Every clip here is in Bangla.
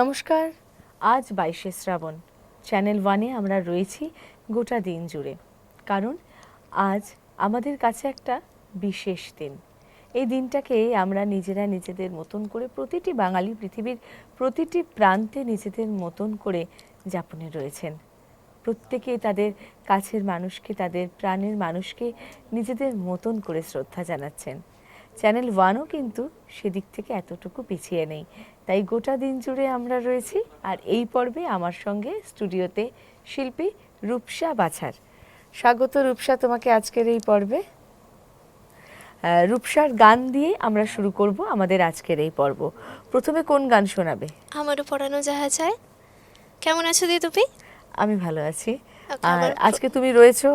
নমস্কার। আজ 22শে শ্রাবণ। চ্যানেল ওয়ানে আমরা রয়েছি গোটা দিন জুড়ে, কারণ আজ আমাদের কাছে একটা বিশেষ দিন। এই দিনটাকে আমরা নিজেরা নিজেদের মতন করে, প্রতিটি বাঙালি পৃথিবীর প্রতিটি প্রান্তে নিজেদের মতন করে যাপনে রয়েছেন। প্রত্যেকে তাদের কাছের মানুষকে, তাদের প্রাণের মানুষকে নিজেদের মতন করে শ্রদ্ধা জানাচ্ছেন। চ্যানেল ওয়ানও কিন্তু সেদিক থেকে এতটুকু পিছিয়ে নেই। তাই গোটা দিন জুড়ে আমরা রয়েছি। আর এই পর্বে আমার সঙ্গে স্টুডিওতে শিল্পী রূপসা বাছার। স্বাগত রূপসা তোমাকে আজকের এই পর্বে। রূপসার গান দিয়ে আমরা শুরু করব আমাদের আজকের এই পর্ব। প্রথমে কোন গান শোনাবে? আমারও পড়ানো যাহা চায়। কেমন আছো দি তুমি? আমি ভালো আছি। Okay, আর আমার আজকে তুমি রয়েছো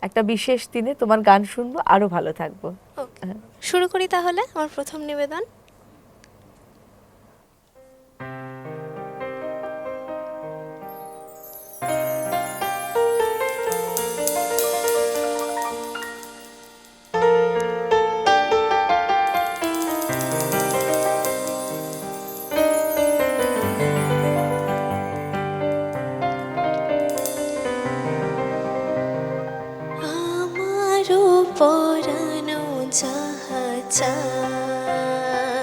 একটা বিশেষ দিনে, তোমার গান শুনবো, আরো ভালো থাকবো। ওকে, শুরু করি তাহলে আমার প্রথম নিবেদন। আমারও পরানো যাহা চায়,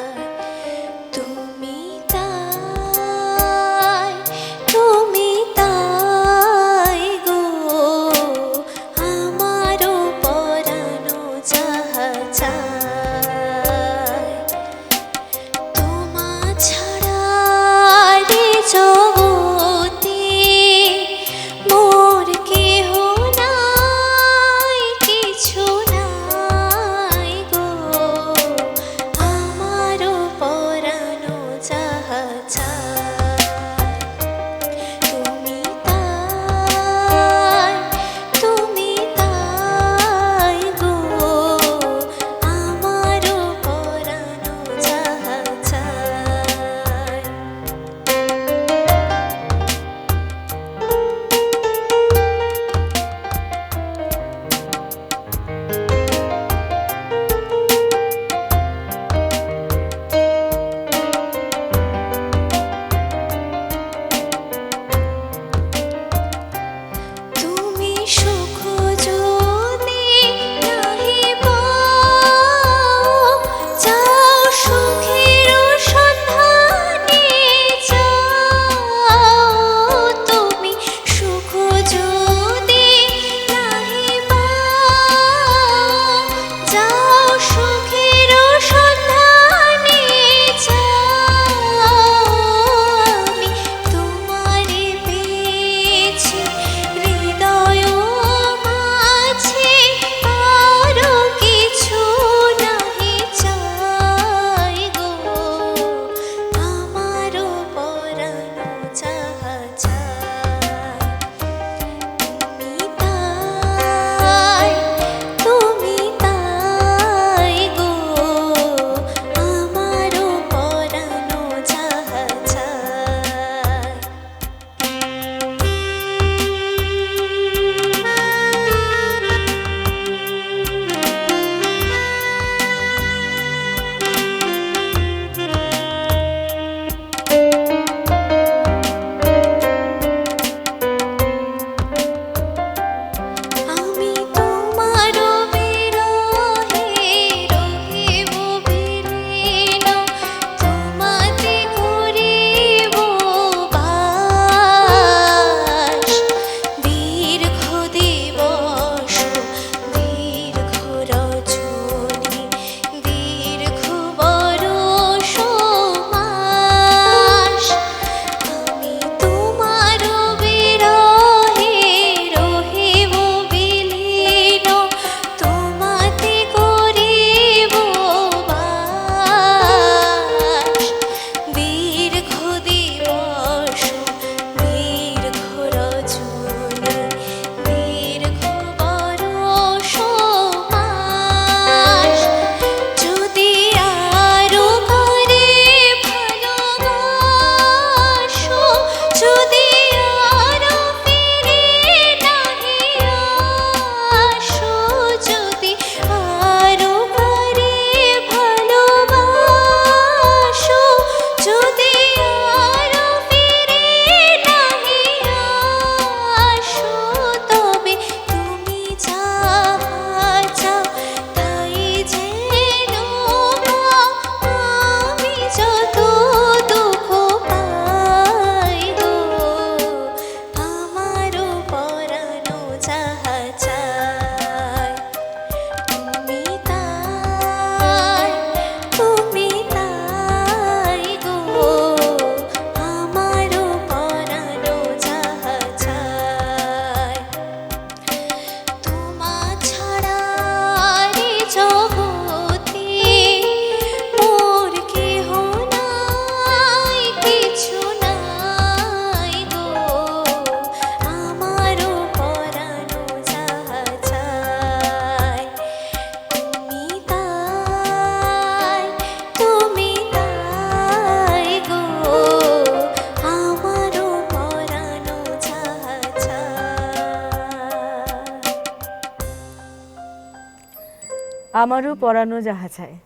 আমারও পরানো যাহা চায়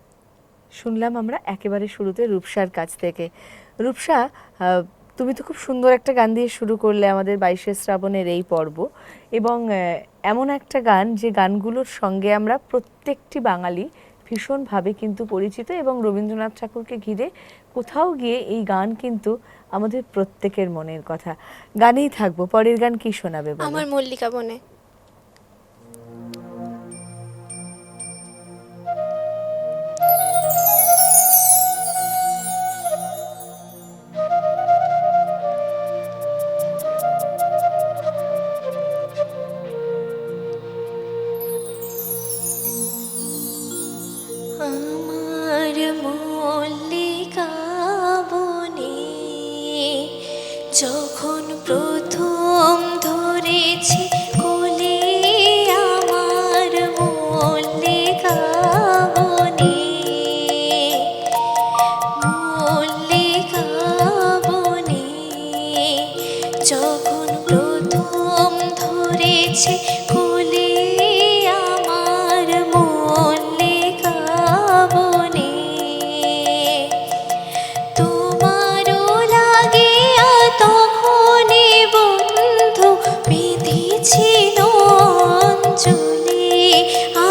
শুনলাম আমরা একেবারে শুরুতে রূপসার কাছ থেকে। রূপসা, তুমি তো খুব সুন্দর একটা গান দিয়ে শুরু করলে আমাদের 22শে শ্রাবণের এই পর্ব, এবং এমন একটা গান যে গানগুলোর সঙ্গে আমরা প্রত্যেকটি বাঙালি ভীষণভাবে কিন্তু পরিচিত, এবং রবীন্দ্রনাথ ঠাকুরকে ঘিরে কোথাও গিয়ে এই গান কিন্তু আমাদের প্রত্যেকের মনের কথা। গানেই থাকবো, পরের গান কি শোনাবে বলো? আমার মল্লিকা বনে। আমার মল্লিকা বনে যখন প্রথম ধরেছি কোলে আমার মল্লিকা বনে, মল্লিকা বনে যখন প্রথম ধরেছি কোলে আমার মল্লিকা বনে, তোমারও লাগিয়া তখনই বন্ধু বিঁধেছিল অঞ্জলি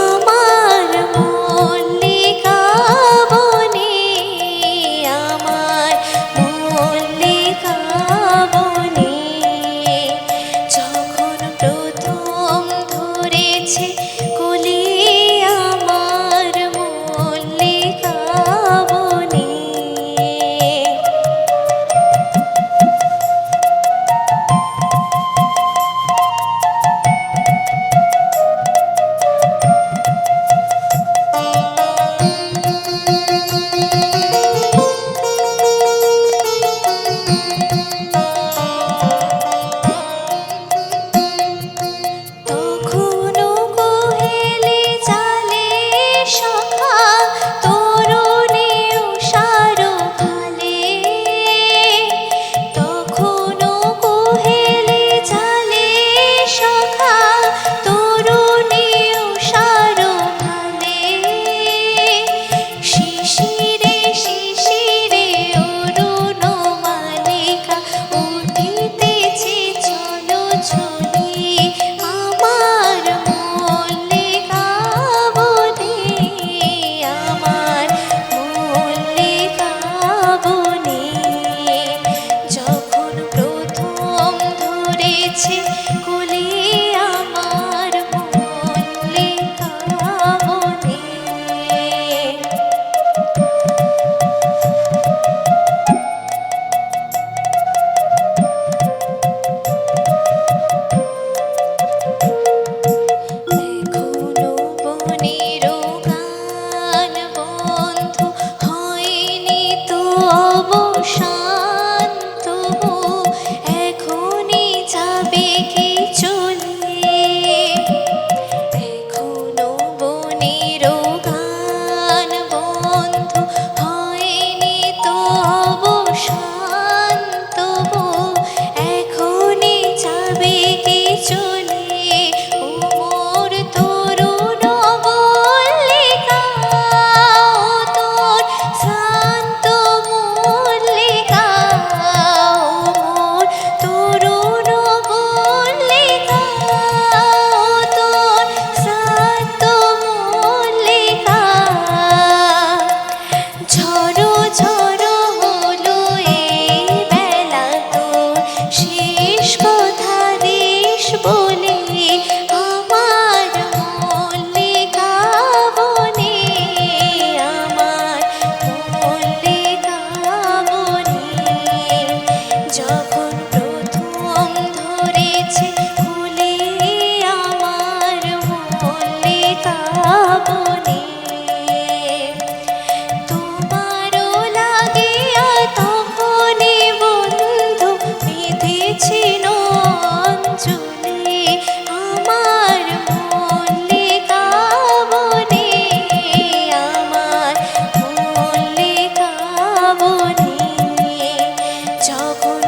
আমার মল্লিকা বনে, আমার মল্লিকা বনে যখন প্রথম ধরেছে কোলে আমার মল্লিকা বনে। তখনো কোহেলি জালে সখা তরুণী উষার ভালে, তখনো কোহেলি জালে সখা তরুণী উষার ভালে, শিশিরে শিশিরে অরুণ মালিকা উঠিতেছে চলো ঝুলি আমার মল্লিকা বনে, আমার মল্লিকা বনে যখন প্রথম ধরেছে কোলে আমার মল্লিকা বনে। এখনো বনের গান বন্ধু হয়নি তো অবসান, তবু এখনই যাবে কি চলে, এখনো বনের গান বন্ধু হয়নি তো অবসান, তবু এখনই যাবে কি চলে ও মোর তরুণ মল্লিকা, ও তোর শান্ত মল্লিকা, ও মোর তরুণ মল্লিকা, ও তোর শান্ত মল্লিকা। ঝড়ো ঝড়ো হলো এই বেলা তোর শেষ কথা দিস বলে আমার মল্লিকা বনে, আমার মল্লিকা বনে যখন প্রথম ধরেছে কোলে আমার মল্লিকা বনে, তোমারও লাগিয়া তখনই বন্ধু বিঁধেছিল অঞ্জলি আমার মল্লিকা বনে, আমার মল্লিকা বনে যখন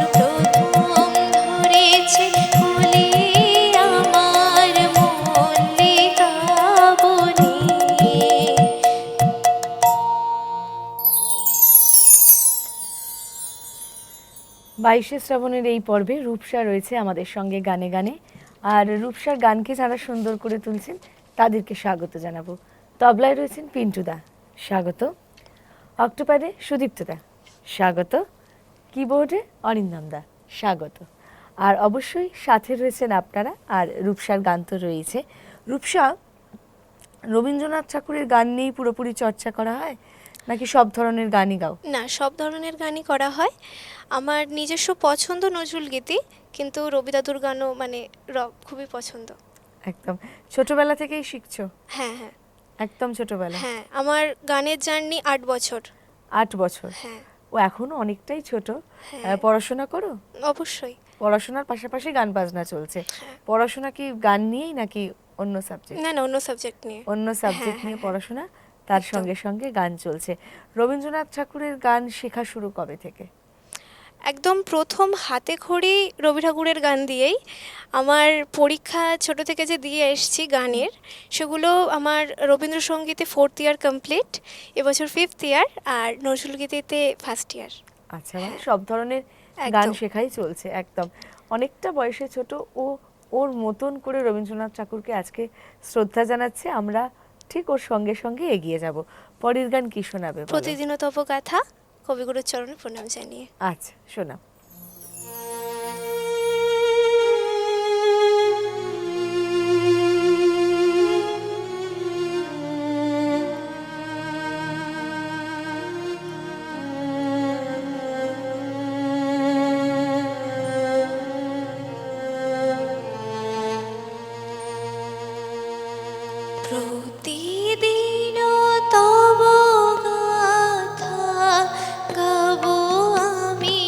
বাইশে শ্রাবণের এই পর্বে রূপসা রয়েছে আমাদের সঙ্গে গানে গানে। আর রূপসার গানকে যারা সুন্দর করে তুলছেন তাদেরকে স্বাগত জানাবো। তবলায় রয়েছেন পিন্টুদা, স্বাগত। অক্টোপ্যাডে সুদীপ্তদা, স্বাগত। কিবোর্ডে অরিন্দমদা, স্বাগত। আর অবশ্যই সাথে রয়েছেন আপনারা। আর রূপসার গান তো রয়েছে। রূপসা, রবীন্দ্রনাথ ঠাকুরের গান নিয়েই পুরোপুরি চর্চা করা হয় নাকি সব ধরনের গানই গাও? না, সব ধরনের গানই করা হয়। আমার নিজস্ব পছন্দ নজরুল গীতি, কিন্তু রবি দাদুর গানও মানে খুবই পছন্দ। একদম ছোটবেলা থেকেই শিখছো? হ্যাঁ হ্যাঁ একদম ছোটবেলা? হ্যাঁ, আমার গানের জার্নি 8 বছর। 8 বছর? হ্যাঁ ও এখনো অনেকটাই ছোট। হ্যাঁ, পড়াশোনা করো? অবশ্যই। পড়াশোনার পাশাপাশি গান বাজনা চলছে। হ্যাঁ। পড়াশোনা কি গান নিয়েই নাকি অন্য সাবজেক্ট? না না, অন্য সাবজেক্ট নিয়ে। অন্য সাবজেক্ট হ্যাঁ, নিয়ে হ্যাঁ, পড়াশোনা, তার একদম। সঙ্গে সঙ্গে গান চলছে। রবীন্দ্রনাথ ঠাকুরের গান শেখা শুরু কবে থেকে? একদম প্রথম হাতে খড়ি রবি ঠাকুরের গান দিয়েই। আমার পরীক্ষা ছোট থেকে যে দিয়ে এসেছি গানের, সেগুলো আমার রবীন্দ্রসঙ্গীতে 4th ইয়ার কমপ্লিট, এবছর 5th ইয়ার, আর নজরুলগীতিতে 1st ইয়ার। আচ্ছা, মানে সব ধরনের গান একদম। শেখাই চলছে। একদম অনেকটা বয়সে ছোট ও, ওর মতন করে রবীন্দ্রনাথ ঠাকুরকে আজকে শ্রদ্ধা জানাচ্ছে। আমরা ঠিক ওর সঙ্গে সঙ্গে এগিয়ে যাব। পরের গান কি শোনাবে বলো? প্রতিদিনও তব গাথা, কবিগুরুর চরণে প্রণাম জানিয়ে। আচ্ছা, শোনাও। প্রতিদিন তব গাথা গাবো আমি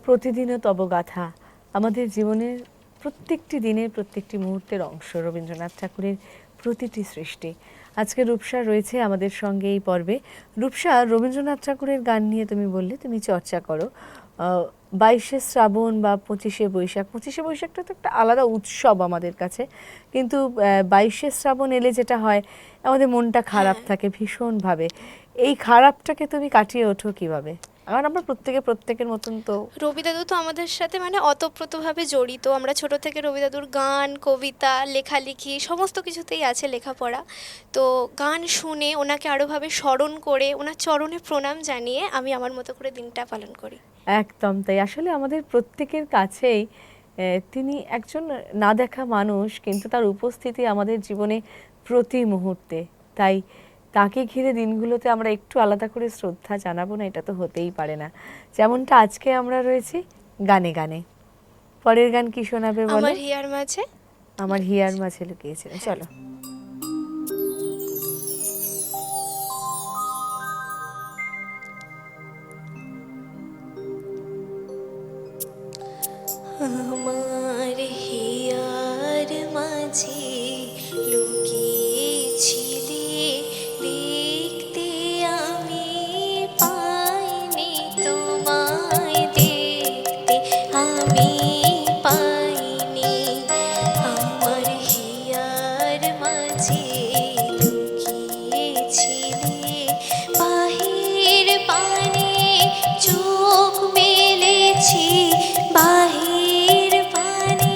প্রতিদিনও তব গাথা আমাদের জীবনের প্রত্যেকটি দিনের প্রত্যেকটি মুহূর্তের অংশ রবীন্দ্রনাথ ঠাকুরের প্রতিটি সৃষ্টি। আজকে রূপসা রয়েছে আমাদের সঙ্গে এই পর্বে। রূপসা, রবীন্দ্রনাথ ঠাকুরের গান নিয়ে তুমি বললে তুমি চর্চা করো। 22শে শ্রাবণ বা 25শে বৈশাখ, 25শে বৈশাখটা তো একটা আলাদা উৎসব আমাদের কাছে, কিন্তু 22শে শ্রাবণ এলে যেটা হয় আমাদের মনটা খারাপ থাকে ভীষণভাবে। এই খারাপটাকে তুমি কাটিয়ে ওঠো কিভাবে? কারণ আমরা প্রত্যেকের মতন তো। রবি দাদু তো আমাদের সাথে মানে অতপ্রতভাবে জড়িত। আমরা ছোট থেকে রবি দাদুর গান, কবিতা, লেখালেখি সমস্ত কিছুতেই আছে লেখাপড়া। তো গান শুনে ওনাকে আরোভাবে স্মরণ করে ওনার চরণে প্রণাম জানিয়ে আমি আমার মতো করে দিনটা পালন করি। একদম তাই। আসলে আমাদের প্রত্যেকের কাছেই তিনি একজন না দেখা মানুষ, কিন্তু তার উপস্থিতি আমাদের জীবনে প্রতি মুহূর্তে। তাই তাকে ঘিরে দিনগুলোতে আমরা একটু আলাদা করে শ্রদ্ধা জানাবো না, এটা তো হতেই পারে না। যেমনটা আজকে আমরা রয়েছি গানে গানে। পরের গান কি শোনাবে বলো? আমার হিয়ার মাঝে। আমার হিয়ার মাঝে লুকিয়েছিল। চলো। আমার হিয়ার মাঝে লুকিয়েছিলে, দেখতে আমি পাইনি তোমায়, দেখতে আমি পাইনি। আমার হিয়ার মাঝে লুকিয়েছিলে, বাহির পানে চোখ মেলেছি, বাহির পানে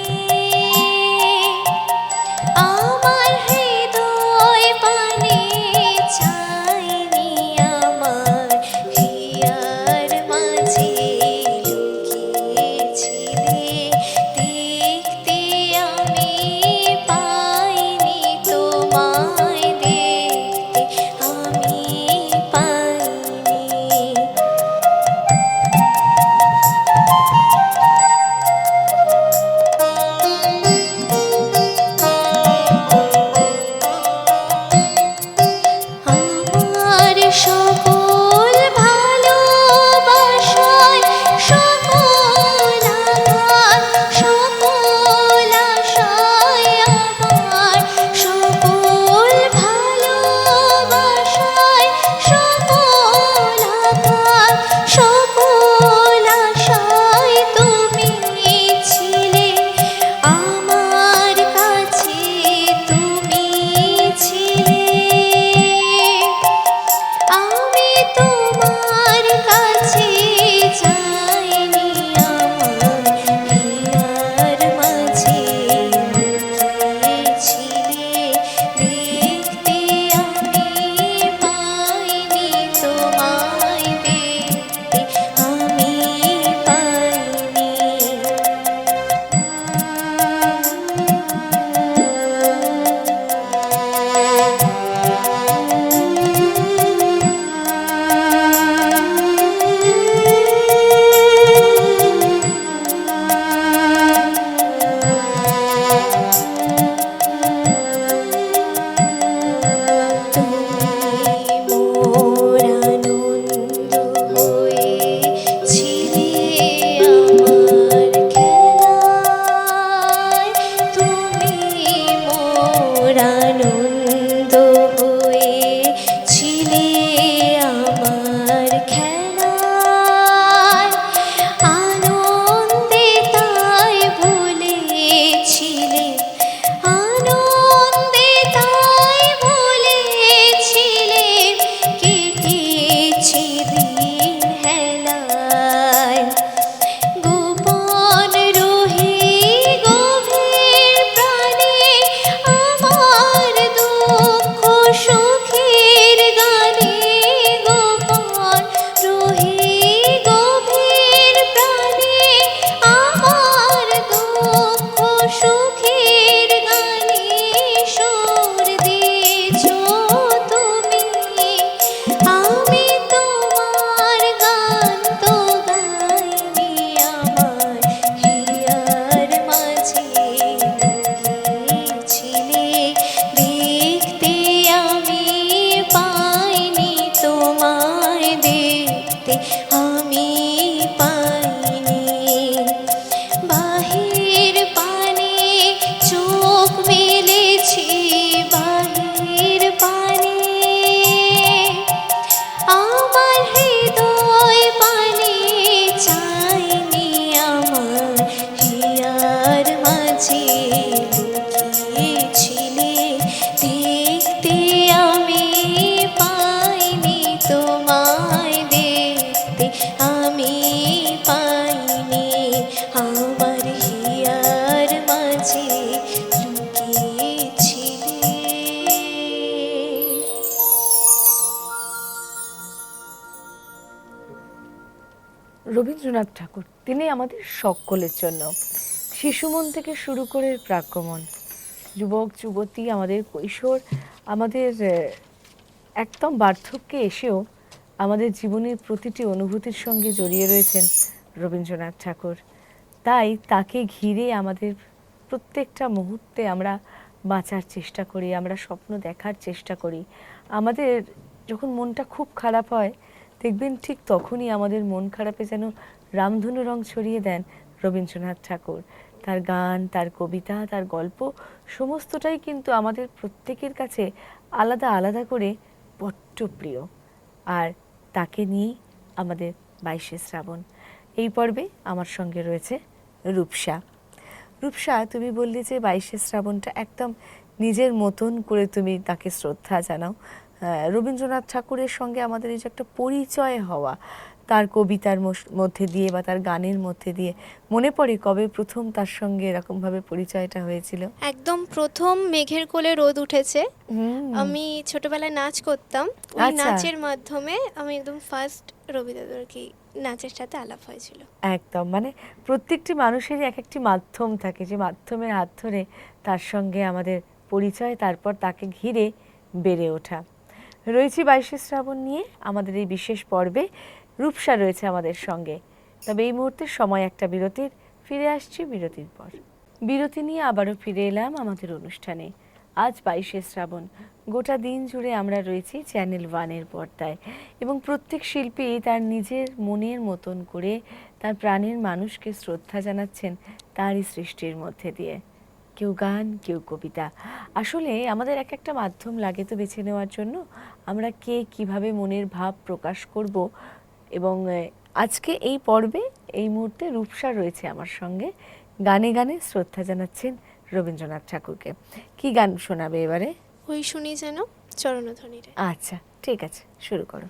আমার হিয়ার মাঝে লুকিয়েছিলে। রবীন্দ্রনাথ ঠাকুর তিনি আমাদের সকলের জন্য, শিশু মন থেকে শুরু করে প্রাজ্ঞমন, যুবক যুবতী, আমাদের কৈশোর, আমাদের একদম বার্ধক্যে এসেও আমাদের জীবনের প্রতিটি অনুভূতির সঙ্গে জড়িয়ে রয়েছেন রবীন্দ্রনাথ ঠাকুর। তাই তাকে ঘিরে আমাদের প্রত্যেকটা মুহূর্তে আমরা বাঁচার চেষ্টা করি, আমরা স্বপ্ন দেখার চেষ্টা করি। আমাদের যখন মনটা খুব খারাপ হয়, দেখবেন ঠিক তখনই আমাদের মন খারাপে যেন রামধনু রং ছড়িয়ে দেন রবীন্দ্রনাথ ঠাকুর। তার গান, তার কবিতা, তার গল্প সমস্তটাই কিন্তু আমাদের প্রত্যেকের কাছে আলাদা আলাদা করে বড্ড প্রিয়। আর তাকে নিয়েই আমাদের 22শে শ্রাবণ। এই পর্বে আমার সঙ্গে রয়েছে রূপসা। রূপসা, তুমি বললে যে 22শে শ্রাবণটা একদম নিজের মতন করে তুমি তাকে শ্রদ্ধা জানাও। রবীন্দ্রনাথ ঠাকুরের সঙ্গে আমাদের এই যে একটা পরিচয় হওয়া, তার কবিতার মধ্যে দিয়ে বা তার গানের মধ্যে দিয়ে, মনে পড়ে কবে প্রথম তার সঙ্গে এরকমভাবে পরিচয়টা হয়েছিল? একদম প্রথম মেঘের কোলে রোদ উঠেছে। আমি ছোটবেলায় নাচ করতাম, ওই আচ্ছা। নাচের মাধ্যমে আমি একদম ফার্স্ট রবি দাদার কি নাচের সাথে আলাপ হয়েছিল। একদম, মানে প্রত্যেকটি মানুষেরই এক একটি মাধ্যম থাকে, যে মাধ্যমের হাত ধরে তার সঙ্গে আমাদের পরিচয়, তারপর তাকে ঘিরে বেড়ে ওঠা। রয়েছি 22শে শ্রাবণ নিয়ে আমাদের এই বিশেষ পর্বে। রূপসা রয়েছে আমাদের সঙ্গে। তবে এই মুহূর্তে সময় একটা বিরতির, ফিরে আসছি বিরতির পর। বিরতি নিয়ে আবারও ফিরে এলাম আমাদের অনুষ্ঠানে। আজ 22শে শ্রাবণ, গোটা দিন জুড়ে আমরা রয়েছি চ্যানেল ওয়ানের পর্দায়, এবং প্রত্যেক শিল্পী তার নিজের মনের মতন করে তার প্রাণের মানুষকে শ্রদ্ধা জানাচ্ছেন তারই সৃষ্টির মধ্যে দিয়ে। কেউ গান, কেউ কবিতা। আসলে আমাদের এক একটা মাধ্যম লাগে তো বেছে নেওয়ার জন্য, আমরা কে কিভাবে মনের ভাব প্রকাশ করব। এবং আজকে এই পর্বে এই মুহূর্তে রূপসা রয়েছে আমার সঙ্গে, গানে গানে শ্রদ্ধা জানাচ্ছেন রবীন্দ্রনাথ ঠাকুরকে। কি গান শোনাবে এবারে? ওই শুনি যেন চরণধ্বনিরে। আচ্ছা, ঠিক আছে, শুরু করো।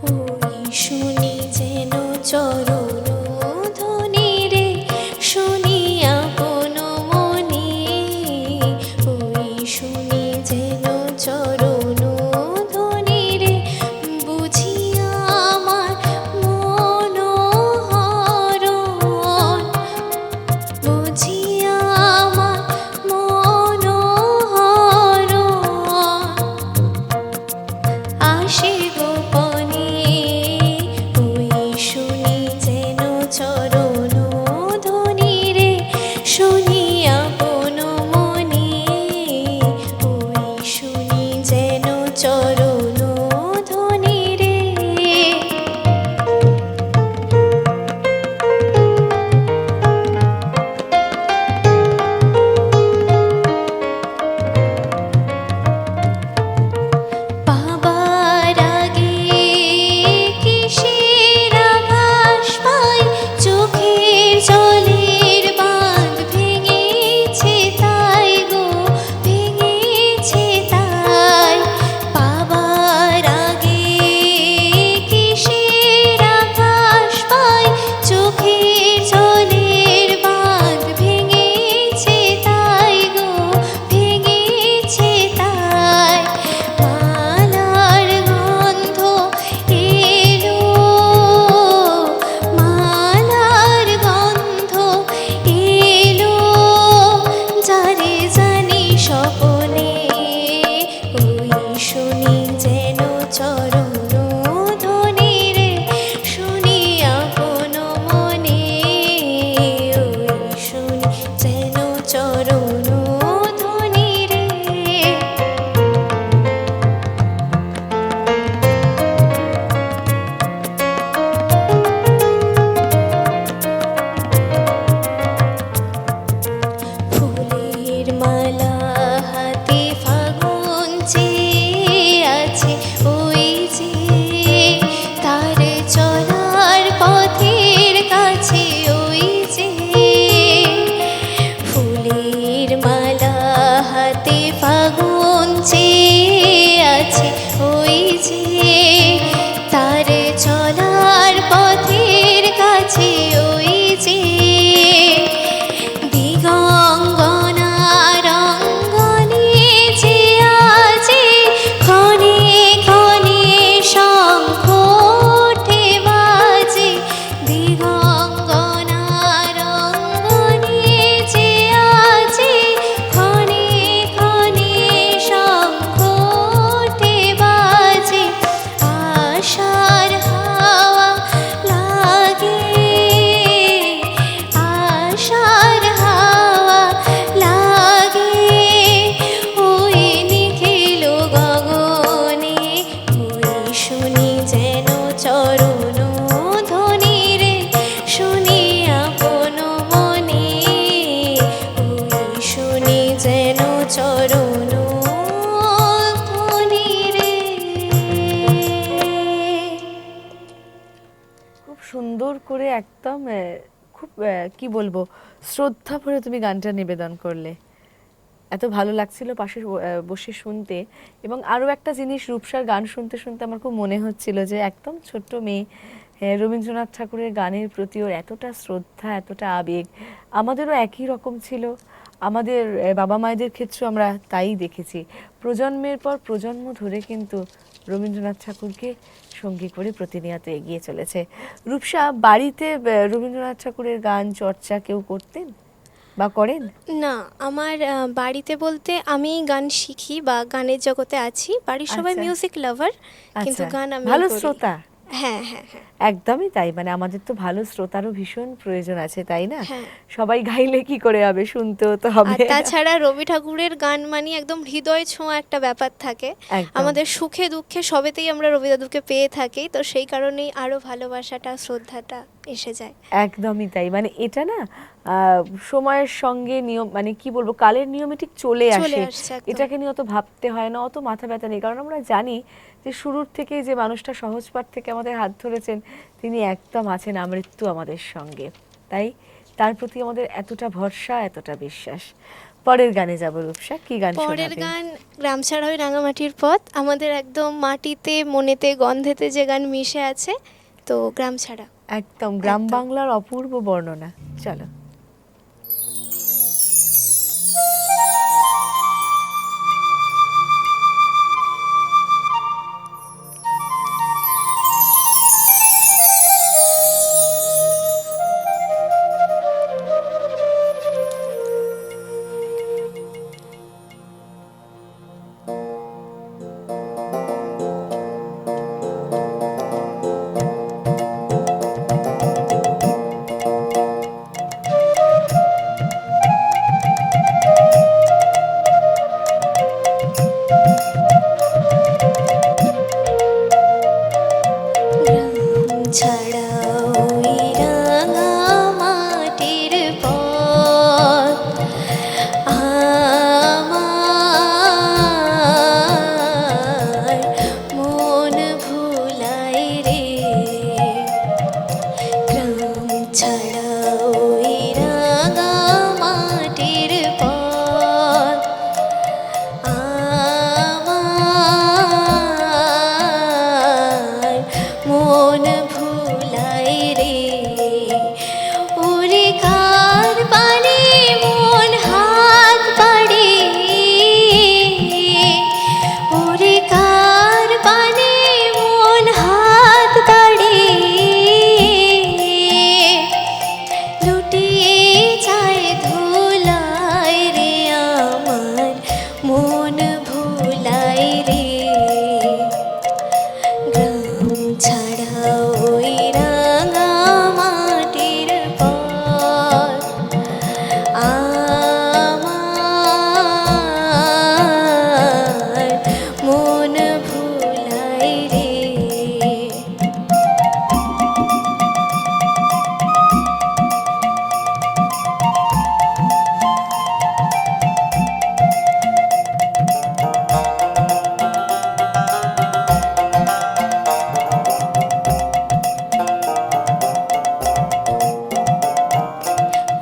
ওই শুনি যেন চরণধ্বনিরে, শুনি আপন মনে। ওই শুনি যেন চরণধ্বনিরে, বুঝিয়া করে একদম খুব কি বলবো, শ্রদ্ধা ভরে তুমি গানটা নিবেদন করলে। এত ভালো লাগছিল পাশে বসে শুনতে। এবং আরও একটা জিনিস, রূপসার গান শুনতে শুনতে আমার খুব মনে হচ্ছিল যে একদম ছোট্ট মেয়ে, রবীন্দ্রনাথ ঠাকুরের গানের প্রতি ওর এতটা শ্রদ্ধা, এতটা আবেগ। আমাদেরও একই রকম ছিল। আমাদের বাবা মায়েদের ক্ষেত্রেও আমরা তাই দেখেছি। প্রজন্মের পর প্রজন্ম ধরে কিন্তু রবীন্দ্রনাথ ঠাকুরকে সঙ্গী করে প্রতিনিয়ত এগিয়ে চলেছে। রূপসা, বাড়িতে রবীন্দ্রনাথ ঠাকুরের গান চর্চা কেউ করতেন বা করেন? না, আমার বাড়িতে বলতে আমি গান শিখি বা গানের জগতে আছি, বাড়ির সবাই আচ্ছা। মিউজিক লাভার, কিন্তু আচ্ছা, গান আমি ভালো করি। শ্রোতা। হ্যাঁ হ্যাঁ হ্যাঁ একদমই তাই, মানে আমাদের তো ভালো শ্রোতারও ভীষণ প্রয়োজন আছে, তাই না? হ্যাঁ। সবাই গাইলে কি করে হবে, শুনতেও তো আর হবে। তাছাড়া রবি ঠাকুরের গান মানে একদম হৃদয় ছোঁয়া একটা ব্যাপার থাকে। একদম। আমাদের সুখে দুঃখে সবেতেই আমরা রবি দাদুকে পেয়ে থাকি, তো সেই কারণেই আরো ভালোবাসাটা, শ্রদ্ধাটা এসে যায়। একদমই তাই, মানে এটা না সময়ের সঙ্গে নিয়ম, মানে কি বলবো, কালের নিয়মে ঠিক চলে চলে আসে। আসছে একদম। এটাকে নিয়ে অত ভাবতে হয় না, অত মাথা ব্যথা নেই, কারণ আমরা জানি যে শুরুর থেকেই যে মানুষটা সহজ পাঠ থেকে আমাদের হাত ধরেছেন, তিনি একদম আছেন আমৃত্যু আমাদের সঙ্গে। তাই তার প্রতি আমাদের এতটা ভরসা, এতটা বিশ্বাস। পরের গানে যাব রূপসা, কি গান পরের শোনাবেন? গান গ্রাম ছাড়া ওই রাঙামাটির পথ, আমাদের একদম মাটিতে, মনেতে, গন্ধেতে যে গান মিশে আছে, তো গ্রাম ছাড়া। একদম গ্রাম একদম। বাংলার অপূর্ব বর্ণনা। চলো। গ্রাম ছাড়া ওই রাঙামাটির পথ আমার মন ভুলাই রে। গ্রাম ছাড়া ওই রাঙামাটির পথ আমার মন ভুলাই রে। ওরে কার পানে মন হাত বাড়ে, ওরে কার পানে মন হাত বাড়ে, লুটিয়ে যায় ধুলায় রে আমার মন ভুলাই রে। গ্রাম ছাড়া ওই রাঙামাটির পথ আমার মন ভুলাই রে।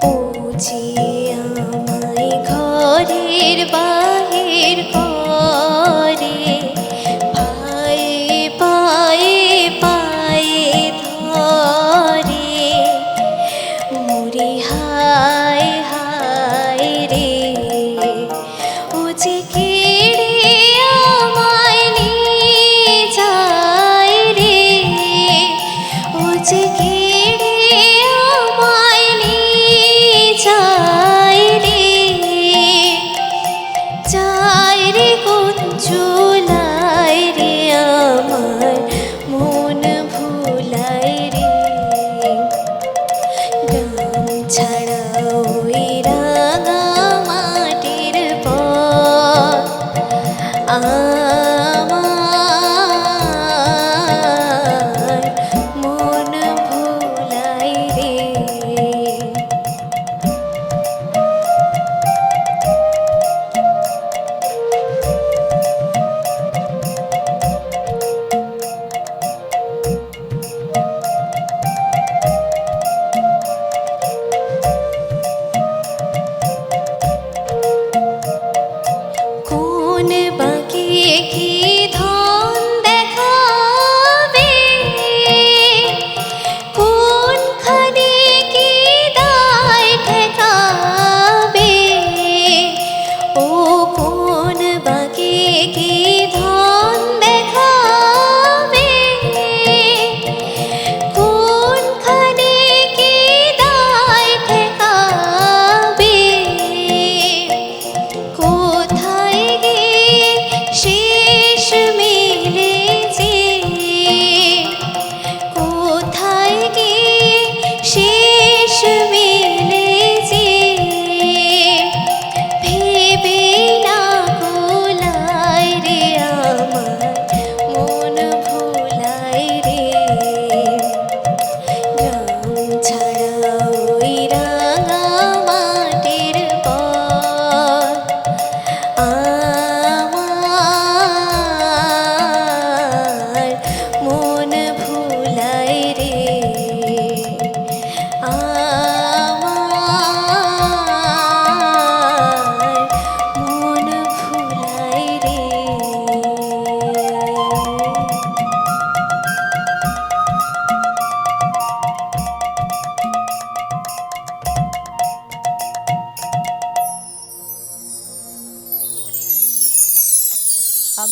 ও যে আমায় ঘরের বাহির করে, পায়ে পায়ে পায়ে ধরে, মোরে হায় হায় রে। ও যে কেড়ে আমায় নিয়ে যায় রে, ও যে কেড়ে আমায় নিয়ে যায় রে, যায় রে কোন চুলায় রে আমার মন ভুলাই রে। গ্রাম ছাড়া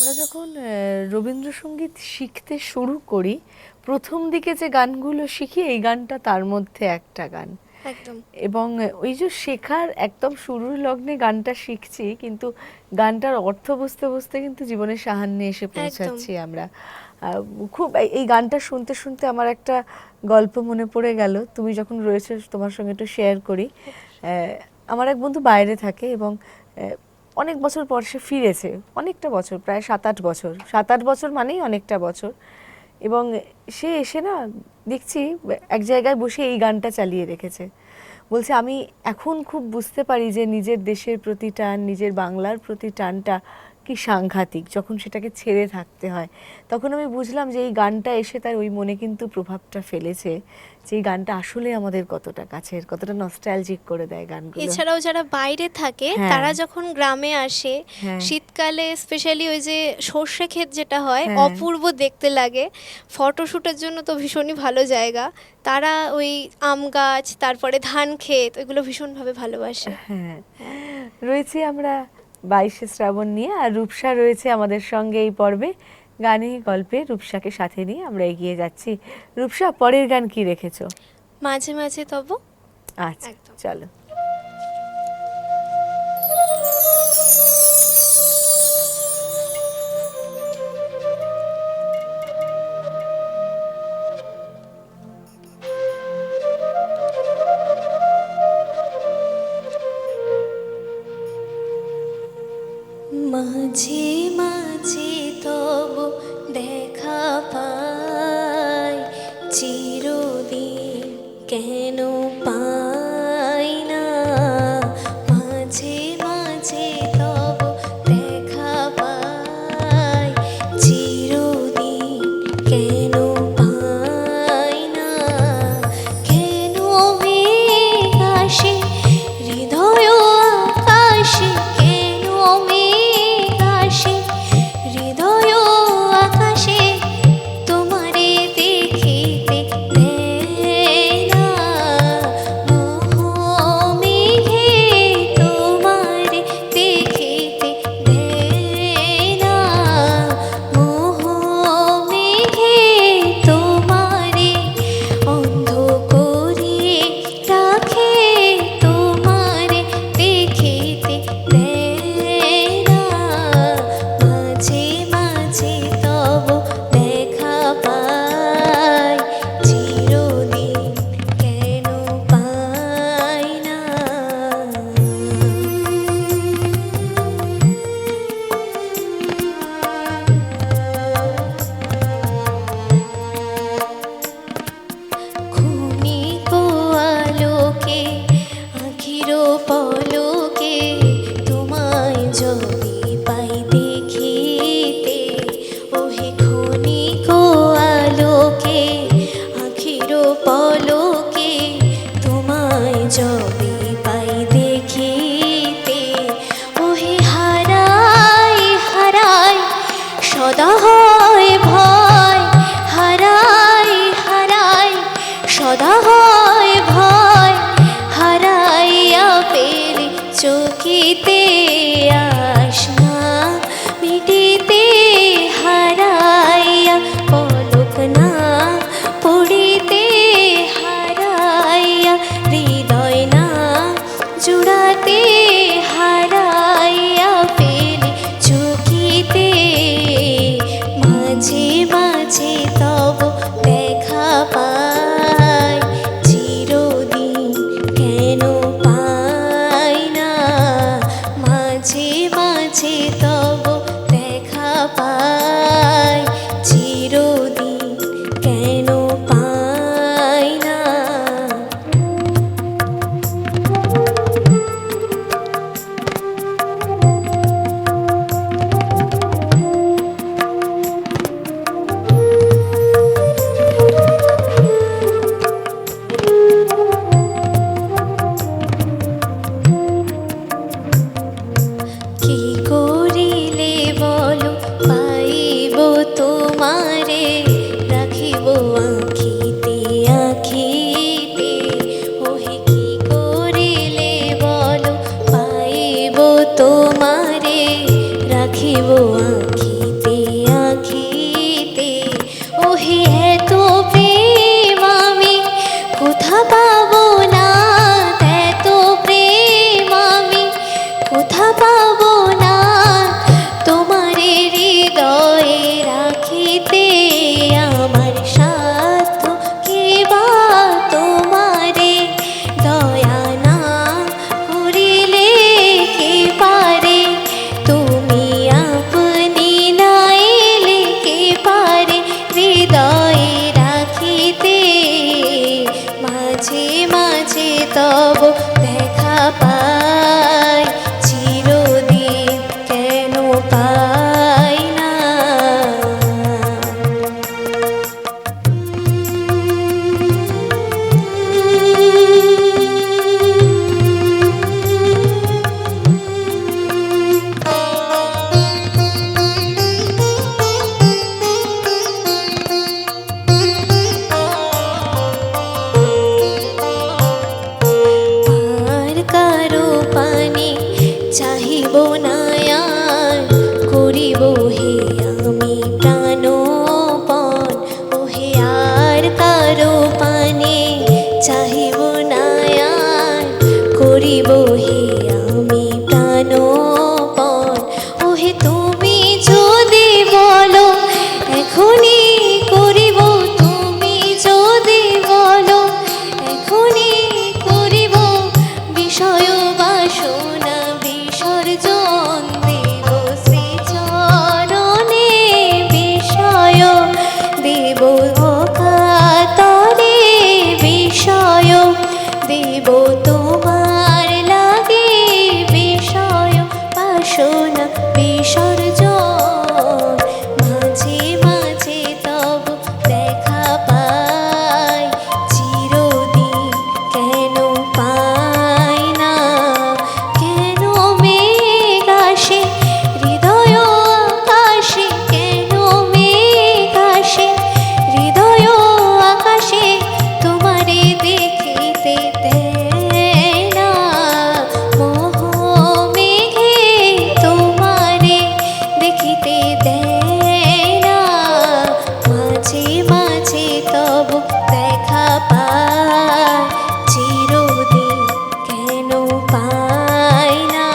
আমরা যখন রবীন্দ্রসঙ্গীত শিখতে শুরু করি, প্রথম দিকে যে গানগুলো শিখি এই গানটা তার মধ্যে একটা গান। একদম এবং ওই যে শেখার একদম শুরুর লগ্নে গানটা শিখছি, কিন্তু গানটার অর্থ বুঝতে বুঝতে কিন্তু জীবনের সাহান্যে এসে পৌঁছাচ্ছি আমরা। খুব এই গানটা শুনতে শুনতে আমার একটা গল্প মনে পড়ে গেল। তুমি যখন রয়েছে তোমার সঙ্গে একটু শেয়ার করি। আমার এক বন্ধু বাইরে থাকে এবং অনেক বছর পর সে ফিরেছে, অনেকটা বছর, প্রায় 7-8 বছর। 7-8 বছর মানেই অনেকটা বছর। এবং সে এসে না দেখছি এক জায়গায় বসে এই গানটা চালিয়ে রেখেছে। বলছে আমি এখন খুব বুঝতে পারি যে নিজের দেশের প্রতি টান, নিজের বাংলার প্রতি টানটা কি সাংঘাতিক, যখন সেটাকে ছেড়ে থাকতে হয়। তখন আমি বুঝলাম যে এই গানটা এসে তার ওই মনে কিন্তু প্রভাবটা ফেলেছে, যে এই গানটা আসলে আমাদের কতটা কাছের, কতটা নস্টালজিক করে দেয় গানগুলো। এছাড়াও যারা বাইরে থাকে হ্যাঁ। তারা যখন গ্রামে আসে, হ্যাঁ। শীতকালে স্পেশালি ওই যে সর্ষে ক্ষেত যেটা হয়, হ্যাঁ। অপূর্ব দেখতে লাগে। ফটোশ্যুটের জন্য তো ভীষণই ভালো জায়গা। তারা ওই আম গাছ, তারপরে ধান ক্ষেত, ওইগুলো ভীষণভাবে ভালোবাসে। হ্যাঁ, রয়েছি আমরা 22শে শ্রাবণ নিয়ে, আর রূপসা রয়েছে আমাদের সঙ্গে এই পর্বে। গানে গল্পে রূপসাকে সাথে নিয়ে আমরা এগিয়ে যাচ্ছি। রূপসা, পরের গান কি রেখেছো? মাঝে মাঝে তব। আচ্ছা, একদম। চলো। মাঝে মাঝে তব দেখা পাই, চিরদিন কেন পাই না। মাঝে মাঝে তব দেখা পাই, চিরদিন কেন পাই না। কেন মেঘ আসে হৃদয় আকাশে, কেন মেঘ আসে হৃদয় আকাশে, তোমারে দেখিতে দেয় না। মোহ মেঘে তোমারে দেখিতে দেয় না। মোহ মেঘে তোমারে অন্ধ করে রাখে, তোমারে দেখিতে দেয় না। মাঝে মাঝে তব দেখা পাই, চিরদিন কেন পাই না। ক্ষণিক আলোকে আখির পলকে তোমায় যদি পাই দেখিতে, ওহে ক্ষণিক আলোকে আখির পলকে তোমায় যদি পাই দেখিতে, ওহে হারাই হারাই সদা হয় ভয়, হারাই হারাই সদা হয় ভয়। হারাইয়া পেলে চকিতে আসনা মিটিতে, হারাইয়া পলক না পড়িতে, হারাইয়া হৃদয় না জুড়াতে, হারাইয়া পেলে চকিতে। মাঝে মাঝে তব দেখা পাই, চিরদিন কেন পাই না। করিব হে আমি প্রাণপণ, ওহে তুমি যদি বলো এখনই করিব, তুমি যদি বলো এখনই করিব, বিষয় বাসনা বিসর্জন দেব শ্রীচরণে, বিষয় দেব অকাতরে, বিষয় দেব তোমার লাগে, বিষয় বাসনা বিসর্জন। মাঝে মাঝে তব দেখা পাই, চিরদিন কেন পাই না, কেন মেঘ আসে হৃদয় আকাশে, কেন মেঘ আসে হৃদয় আকাশে, তোমারে দেখিতে দেয় না মোহ মেঘে, তোমারে দেখিতে দেয় না। মাঝে মাঝে তব দেখা পাই, চিরদিন কেন পাই না,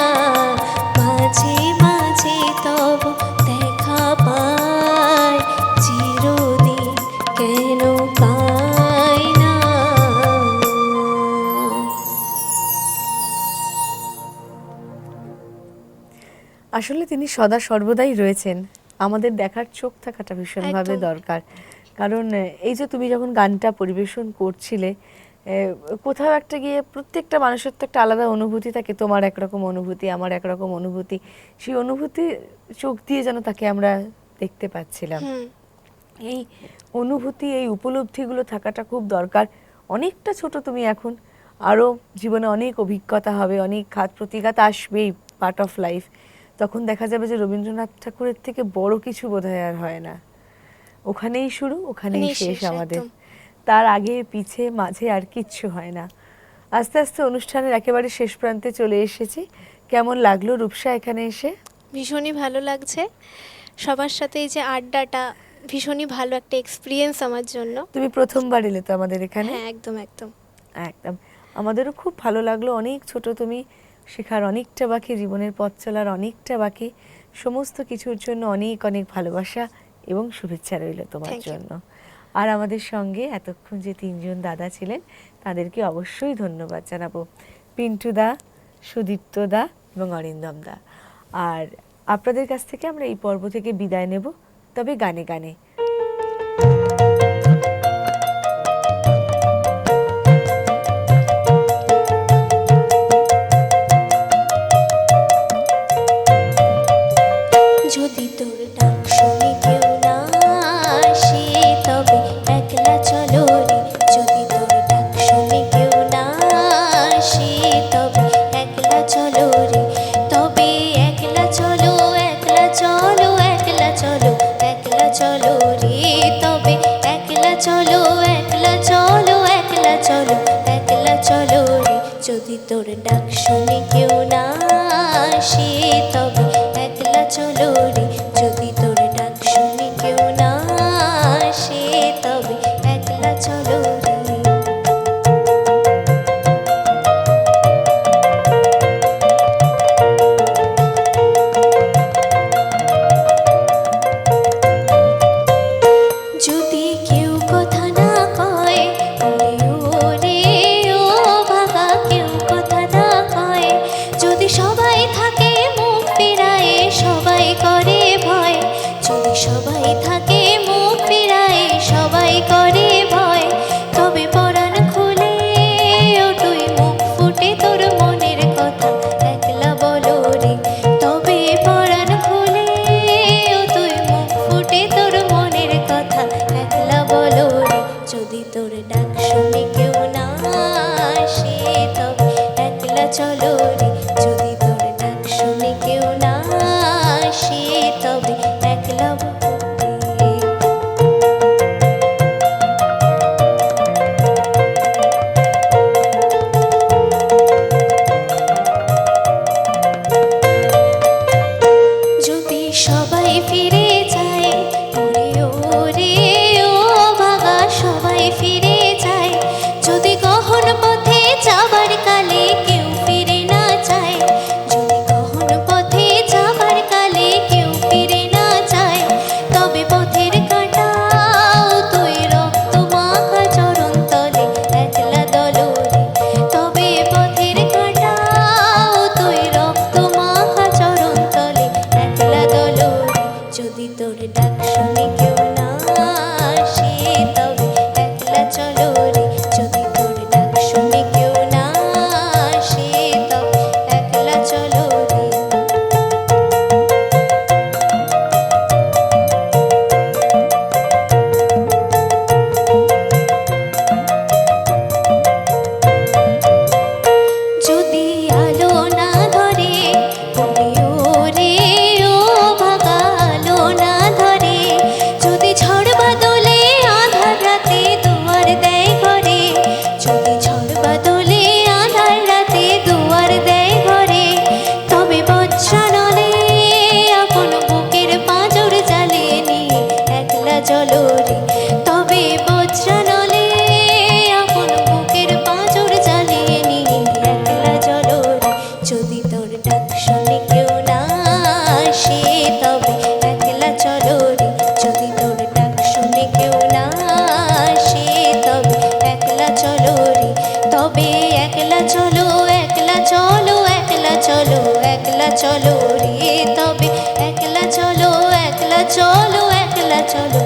মাঝে মাঝে তব দেখা পাই, চিরদিন কেন পাই না। আসলে তিনি সদা সর্বদাই রয়েছেন, আমাদের দেখার চোখ থাকাটা ভীষণভাবে একদম। দরকার। কারণ এই যে তুমি যখন গানটা পরিবেশন করছিলে, কোথাও একটা গিয়ে প্রত্যেকটা মানুষের তো একটা আলাদা অনুভূতি থাকে, তোমার একরকম অনুভূতি, আমার একরকম অনুভূতি, সেই অনুভূতি চোখ দিয়ে যেন তাকে আমরা দেখতে পাচ্ছিলাম। হুম, এই অনুভূতি, এই উপলব্ধিগুলো থাকাটা খুব দরকার। অনেকটা ছোট তুমি এখন, আরও জীবনে অনেক অভিজ্ঞতা হবে, অনেক ঘাত প্রতিঘাত আসবেই, পার্ট অফ লাইফ। তখন দেখা যাবে যে রবীন্দ্রনাথ ঠাকুরের থেকে বড় কিছু বোধহয় আর হয় না, ওখানেই শুরু ওখানেই ওখানেই শেষ শেষ, আমাদের, একদম। তার আগে পিছে মাঝে আর কিচ্ছু হয় না। আস্তে আস্তে অনুষ্ঠানের একেবারে শেষ প্রান্তে চলে এসেছি। কেমন লাগলো রূপসা এখানে এসে? ভীষণই ভালো লাগছে, সবার সাথে এই যে আড্ডাটা ভীষণই ভালো একটা এক্সপিরিয়েন্স আমার জন্য। তুমি প্রথমবার এলে তো আমাদের এখানে? হ্যাঁ, একদম একদম। একদম, আমাদেরও খুব ভালো লাগলো। অনেক ছোট তুমি, শেখার অনেকটা বাকি, জীবনের পথ চলার অনেকটা বাকি। সমস্ত কিছুর জন্য অনেক অনেক ভালোবাসা এবং শুভেচ্ছা রইল তোমার Thank you. জন্য। আর আমাদের সঙ্গে এতক্ষণ যে তিনজন দাদা ছিলেন তাদেরকে অবশ্যই ধন্যবাদ জানাবো, পিন্টু দা, সুদীপ্ত দা এবং অরিন্দম দা। আর আপনাদের কাছ থেকে আমরা এই পর্ব থেকে বিদায় নেব, তবে গানে গানে। যদি তোর ডাক শুনে কেউ না আসে, তবে একলা চলো রে, যদি তোর ডাক শুনে কেউ না আসে, তবে একলা চলো রে, তবে একলা চলো, একলা চলো, একলা চলো, একলা চলো রে, তবে একলা চলো, একলা চলো, একলা চলো, একলা চলো রে, যদি তোর ডাক শুনে কেউ না আসে, তবে একলা চলো রে, যদি তোর ডাক শুনে কেউ না আসে, তবে একলা চলো রে। যদি কেউ কথা না কয়, ওরে ওরে ও ভাগা, কেউ কথা না কয়, যদি সবাই থাকে মুখ ফিরায়ে, সবাই করে ভয়, যদি সবাই থাকে মুখ ফিরায়ে, সবাই করে ভয়, তবে পরাণ খুলে ও তুই মুখ ফুটে তোর মনের কথা একলা বলো রে, তবে পরাণ খুলে ও তুই মুখ ফুটে তোর মনের কথা একলা বলো রে, যদি তোর ডাক শুনে কেউ না আসে, তবে একলা চলো রে, যদি তোর ডাক শুনে কেউ না আসে, তবে একলা বলো রে। যদি সবাই ফিরে যায়, ওরে ওরে ও ভাগা, সবাই ফিরে যায়, যদি গহন পথে যাবার কালে কেউ চলো রে তবে একলা চলো একলা চলো একলা চলো